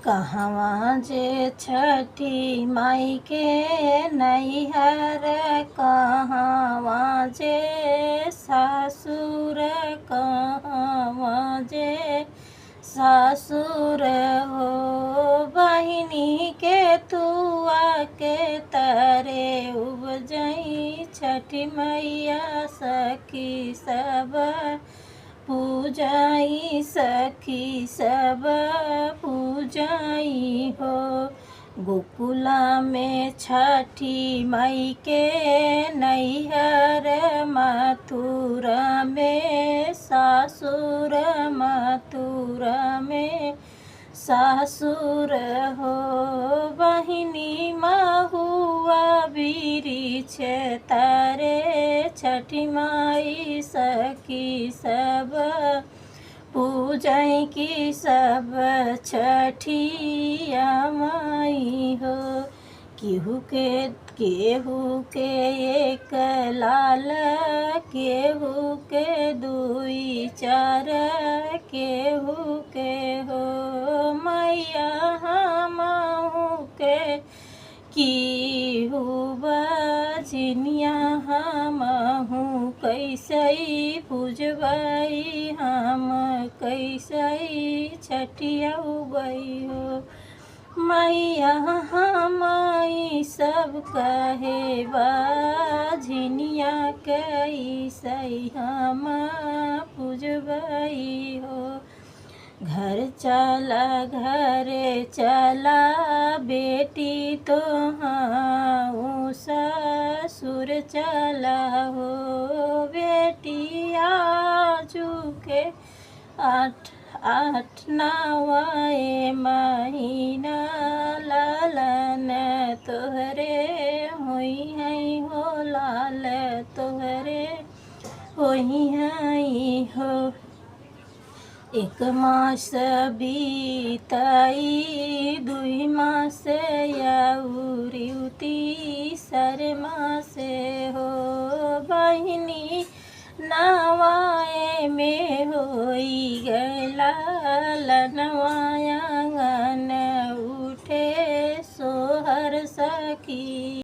कहवा जे छठी माई के नैहर, कहवा जे सासुर, कहवा जे सासुर हो। बहिनी के तुआ के तरे उपजई छठी मैया, सखी सब पूजाई, सखी सब पूजाई हो। गोकुला में छठी माई के नैहर, मथुरा में सासुर, मथुरा में सासुर हो। बहिनी महुआ वृक्ष तारे छठी माई, सखी सब पूजई की सब छठिया माई हो। केहू के एक लाल, केहू के दुई चार, केहू के हो मैया हमहू के केहू बजनिया, हमहू कैसे पूजबई, हम कैसे छठिया उबई हो। मैया हमाई सब कहे बजनिया, कैसे हम पूजबई हो। घर चला घर चला बेटी तो हाँ ससुर चला हो। बेटिया चुके आठ नवाए महीना, लालन तोहरे होई है हो, लाल तोहरे होई है हो। एक मास बीताई, दुई मास आउरी तीसर मास हो। बहिनी नवाए में होई गला लनवा,